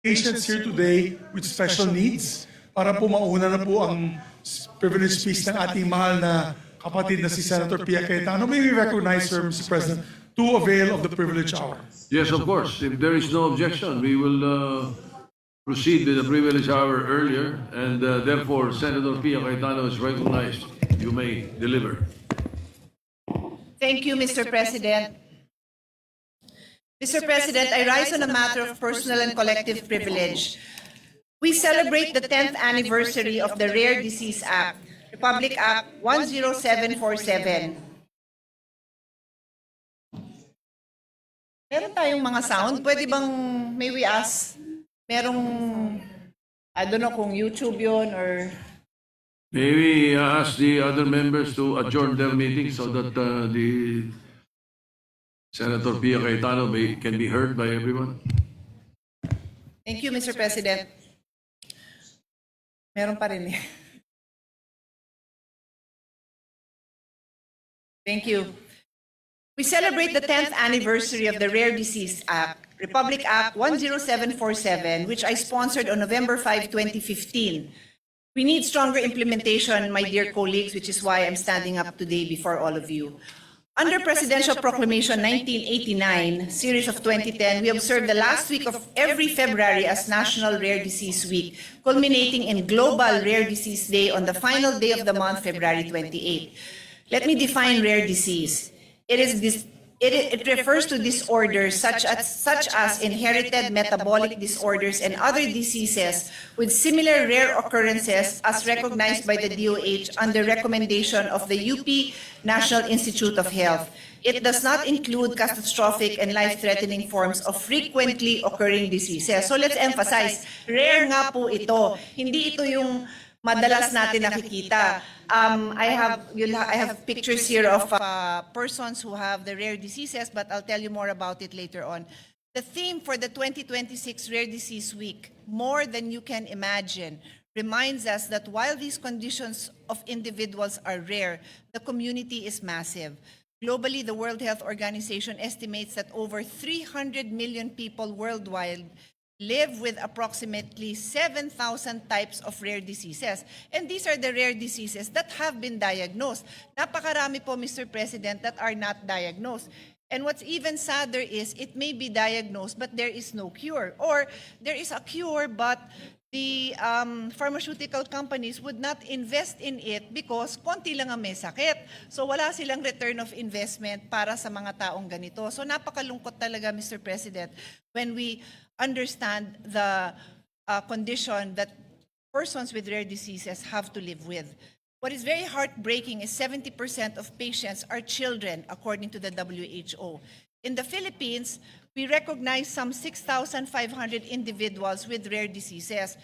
patients here today with special needs para po mauna na po ang privilege speech ng ating mahal na kapatid na si Senator Pia Cayetano. May we recognize her, Mr. President, to avail of the privilege hour. Yes, of course. If there is no objection, we will proceed with the privilege hour earlier, and therefore, Senator Pia Cayetano is recognized. You may deliver. Thank you, Mr. President. Mr. President, I rise on a matter of personal and collective privilege. We celebrate the 10th anniversary of the Rare Disease Act, Republic Act 10747. Meron tayong mga sound. Pwede bang, may we ask, merong, I don't know kung YouTube yun or... May we ask the other members to adjourn their meeting so that the Senator Pia Cayetano can be heard by everyone? Thank you, Mr. President. Meron pa rin eh. Thank you. We celebrate the 10th anniversary of the Rare Disease Act, Republic Act 10747, which I sponsored on November 5, 2015. We need stronger implementation, my dear colleagues, which is why I'm standing up today before all of you. Under Presidential Proclamation 1989, series of 2010, we observe the last week of every February as National Rare Disease Week, culminating in Global Rare Disease Day on the final day of the month, February 28. Let me define rare disease. It refers to disorders such as inherited metabolic disorders and other diseases with similar rare occurrences as recognized by the DOH under recommendation of the UP National Institute of Health. It does not include catastrophic and life-threatening forms of frequently occurring diseases. So let's emphasize, rare nga po ito. Hindi ito yung madalas natin nakikita. I have pictures here of persons who have the rare diseases, but I'll tell you more about it later on. The theme for the 2026 Rare Disease Week, More Than You Can Imagine, reminds us that while these conditions of individuals are rare, the community is massive. Globally, the World Health Organization estimates that over 300 million people worldwide live with approximately 7,000 types of rare diseases. And these are the rare diseases that have been diagnosed. Napakarami po, Mr. President, that are not diagnosed. And what's even sadder is it may be diagnosed but there is no cure. Or there is a cure but the pharmaceutical companies would not invest in it because konti lang ang may sakit. So wala silang return of investment para sa mga taong ganito. So napakalungkot talaga, Mr. President, when we understand the condition that persons with rare diseases have to live with. What is very heartbreaking is 70% of patients are children, according to the WHO. In the Philippines, we recognize some 6,500 individuals with rare diseases.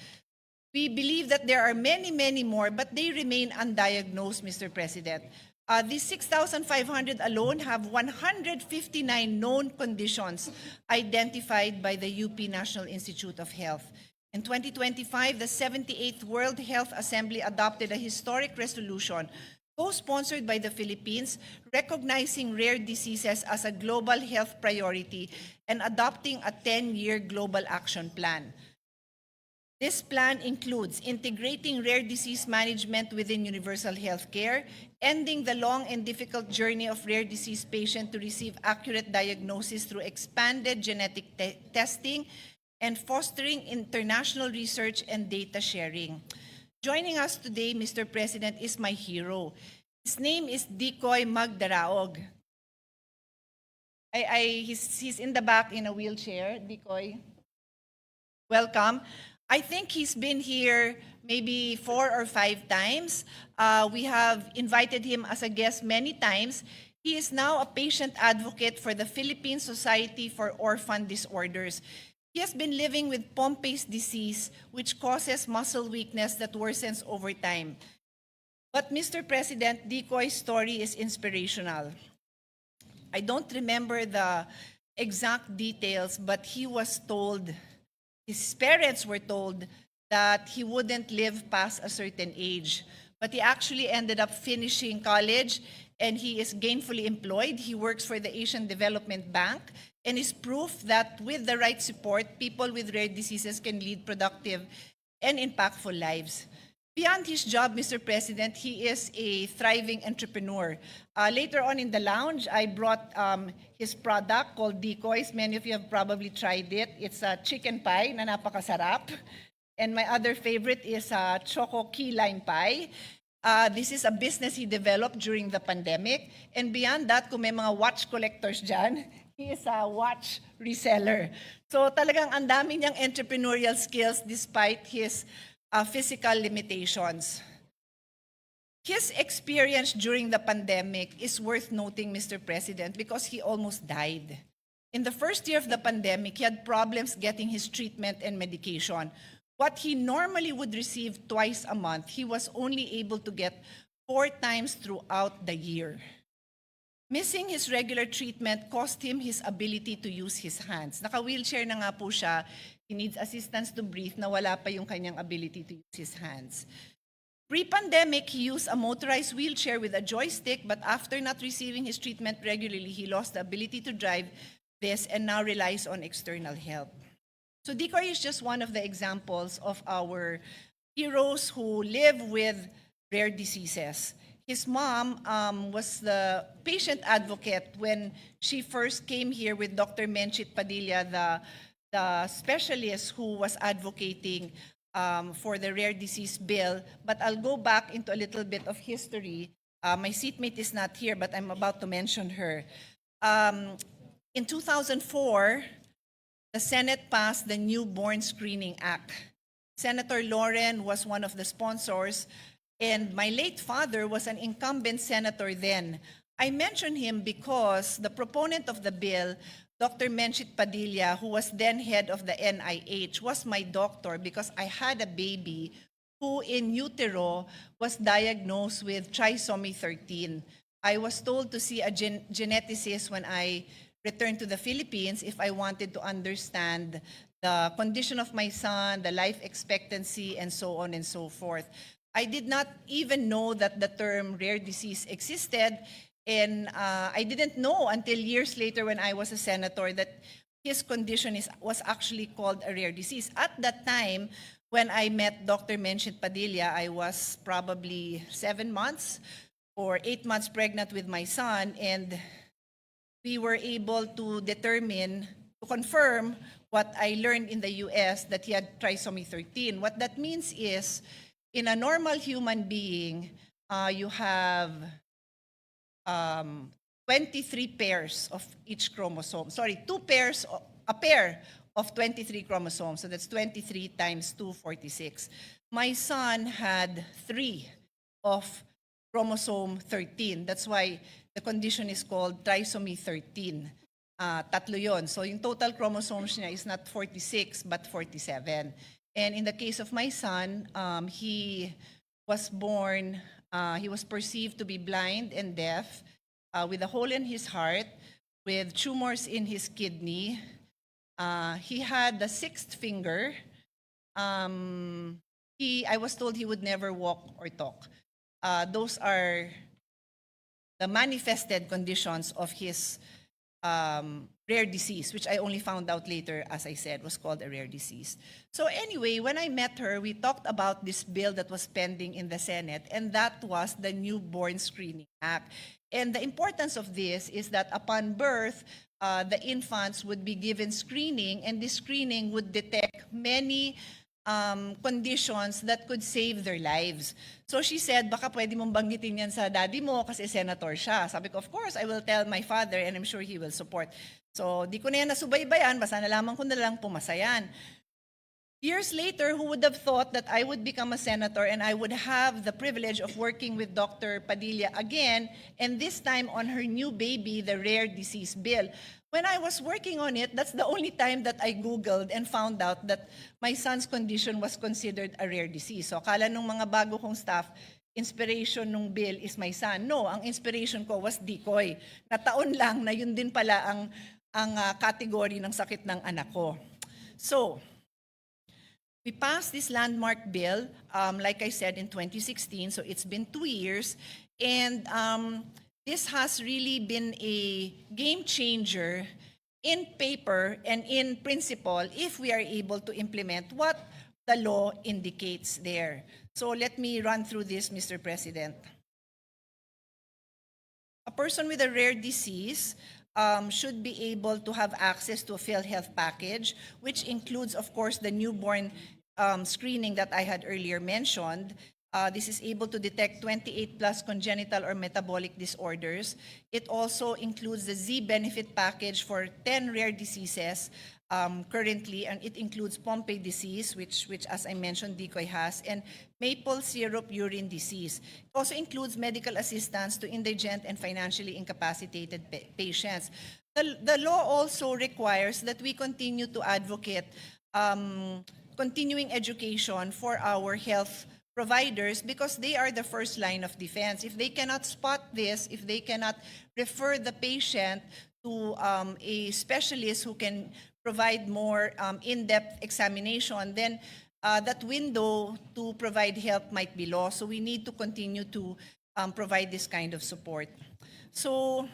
We believe that there are many, many more, but they remain undiagnosed, Mr. President. These 6,500 alone have 159 known conditions identified by the UP National Institute of Health. In 2025, the 78th World Health Assembly adopted a historic resolution co-sponsored by the Philippines, recognizing rare diseases as a global health priority and adopting a 10-year global action plan. This plan includes integrating rare disease management within universal health care, ending the long and difficult journey of rare disease patients to receive accurate diagnosis through expanded genetic testing, and fostering international research and data sharing. Joining us today, Mr. President, is my hero. His name is Dicoy Magdaraog. He's in the back in a wheelchair. Dicoy, welcome. I think he's been here maybe 4 or 5 times. We have invited him as a guest many times. He is now a patient advocate for the Philippine Society for Orphan Disorders. He has been living with Pompe's disease, which causes muscle weakness that worsens over time. But Mr. President, Dicoy's story is inspirational. I don't remember the exact details, but he was told, his parents were told that he wouldn't live past a certain age. But he actually ended up finishing college and he is gainfully employed. He works for the Asian Development Bank and is proof that with the right support, people with rare diseases can lead productive and impactful lives. Beyond his job, Mr. President, he is a thriving entrepreneur. Later on in the lounge, I brought his product called Decoys. Many of you have probably tried it. It's a chicken pie na napakasarap. And my other favorite is Choco Key Lime Pie. This is a business he developed during the pandemic. And beyond that, kung may mga watch collectors dyan, he is a watch reseller. So talagang ang dami niyang entrepreneurial skills despite his physical limitations. His experience during the pandemic is worth noting, Mr. President, because he almost died. In the first year of the pandemic, he had problems getting his treatment and medication. What he normally would receive twice a month, he was only able to get 4 times throughout the year. Missing his regular treatment cost him his ability to use his hands. Naka-wheelchair na nga po siya. He needs assistance to breathe na wala pa yung kanyang ability to use his hands. Pre-pandemic, he used a motorized wheelchair with a joystick, but after not receiving his treatment regularly, he lost the ability to drive this and now relies on external help. So Decoy is just one of the examples of our heroes who live with rare diseases. His mom was the patient advocate when she first came here with Dr. Menchit Padilla, the specialist who was advocating for the rare disease bill. But I'll go back into a little bit of history. My seatmate is not here, but I'm about to mention her. In 2004, the Senate passed the Newborn Screening Act. Senator Loren was one of the sponsors, and my late father was an incumbent senator then. I mention him because the proponent of the bill, Dr. Menchit Padilla, who was then head of the NIH, was my doctor because I had a baby who in utero was diagnosed with trisomy 13. I was told to see a geneticist when I returned to the Philippines if I wanted to understand the condition of my son, the life expectancy, and so on and so forth. I did not even know that the term rare disease existed, and I didn't know until years later when I was a senator that his condition was actually called a rare disease. At that time, when I met Dr. Menchit Padilla, I was probably 7 months or 8 months pregnant with my son, and we were able to determine, to confirm what I learned in the US, that he had trisomy 13. What that means is, in a normal human being, you have 23 pairs of each chromosome. Sorry, a pair of 23 chromosomes. So that's 23 times 2, 46. My son had 3 of chromosome 13. That's why the condition is called trisomy 13. Tatlo yon. So yung total chromosomes niya is not 46 but 47. And in the case of my son, he was born, he was perceived to be blind and deaf, with a hole in his heart, with tumors in his kidney. He had the 6th finger. I was told he would never walk or talk. Those are the manifested conditions of his rare disease, which I only found out later, as I said, was called a rare disease. So anyway, when I met her, we talked about this bill that was pending in the Senate, and that was the Newborn Screening Act. And the importance of this is that upon birth, the infants would be given screening, and this screening would detect many conditions that could save their lives. So she said, baka pwede mong banggitin yan sa daddy mo kasi senator siya. Sabi ko, of course, I will tell my father and I'm sure he will support. So di ko na yan nasubaybayan, basta nalaman ko na lang pumasa yan. Years later, who would have thought that I would become a senator and I would have the privilege of working with Dr. Padilla again, and this time on her new baby, the rare disease bill. When I was working on it, that's the only time that I Googled and found out that my son's condition was considered a rare disease. So akala nung mga bago kong staff, inspiration nung bill is my son. No, ang inspiration ko was Decoy. Nataon lang na yun din pala ang category ng sakit ng anak ko. So, we passed this landmark bill, like I said, in 2016, so it's been 2 years, and this has really been a game changer in paper and in principle if we are able to implement what the law indicates there. So let me run through this, Mr. President. A person with a rare disease should be able to have access to a PhilHealth package, which includes, of course, the newborn screening that I had earlier mentioned. This is able to detect 28 plus congenital or metabolic disorders. It also includes the Z benefit package for 10 rare diseases currently, and it includes Pompe disease, which as I mentioned, Decoy has, and maple syrup urine disease. It also includes medical assistance to indigent and financially incapacitated patients. The law also requires that we continue to advocate continuing education for our health providers because they are the first line of defense. If they cannot spot this, if they cannot refer the patient to a specialist who can provide more in-depth examination, then that window to provide help might be lost. So we need to continue to provide this kind of support. So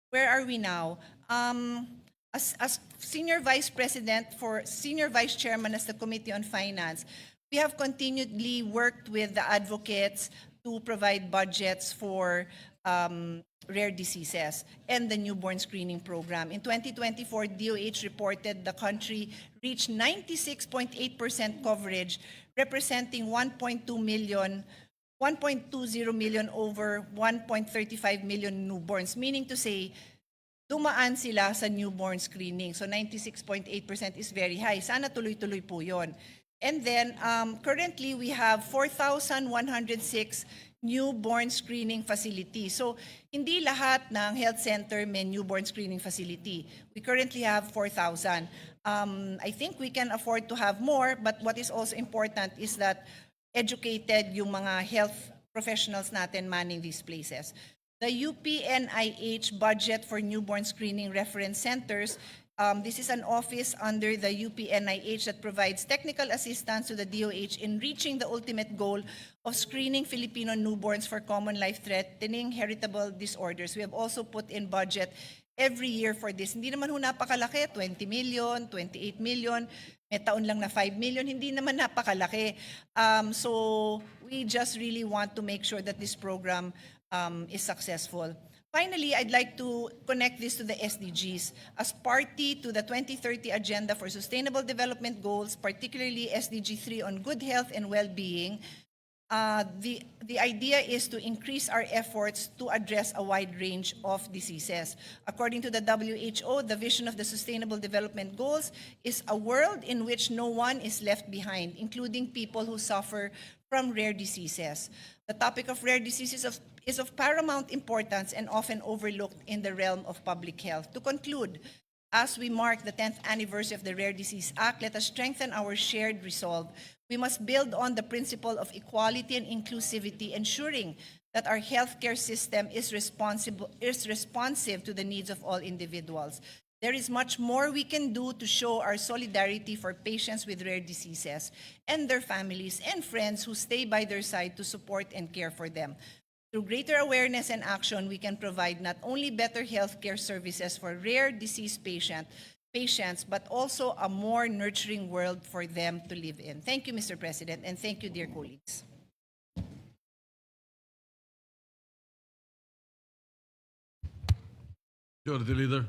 where are we now? As senior vice chairman as the Committee on Finance, we have continually worked with the advocates to provide budgets for rare diseases and the newborn screening program. In 2024, DOH reported the country reached 96.8% coverage, representing 1.20 million over 1.35 million newborns, meaning to say, dumaan sila sa newborn screening. So 96.8% is very high. Sana tuloy-tuloy po yun. And then currently we have 4,106 newborn screening facilities. So hindi lahat ng health center may newborn screening facility. We currently have 4,000. I think we can afford to have more, but what is also important is that educated yung mga health professionals natin manning these places. The UPNIH budget for newborn screening reference centers, this is an office under the UPNIH that provides technical assistance to the DOH in reaching the ultimate goal of screening Filipino newborns for common life-threatening heritable disorders. We have also put in budget every year for this. Hindi naman ho napakalaki, 20 million, 28 million, may taon lang na 5 million, hindi naman napakalaki. So we just really want to make sure that this program is successful. Finally, I'd like to connect this to the SDGs. As party to the 2030 Agenda for Sustainable Development Goals, particularly SDG 3 on good health and well-being, the idea is to increase our efforts to address a wide range of diseases. According to the WHO, the vision of the Sustainable Development Goals is a world in which no one is left behind, including people who suffer from rare diseases. The topic of rare diseases is of paramount importance and often overlooked in the realm of public health. To conclude, as we mark the 10th anniversary of the Rare Disease Act, let us strengthen our shared resolve. We must build on the principle of equality and inclusivity, ensuring that our healthcare system is responsive to the needs of all individuals. There is much more we can do to show our solidarity for patients with rare diseases and their families and friends who stay by their side to support and care for them. Through greater awareness and action, we can provide not only better healthcare services for rare disease patients, but also a more nurturing world for them to live in. Thank you, Mr. President, and thank you, dear colleagues. Majority Leader.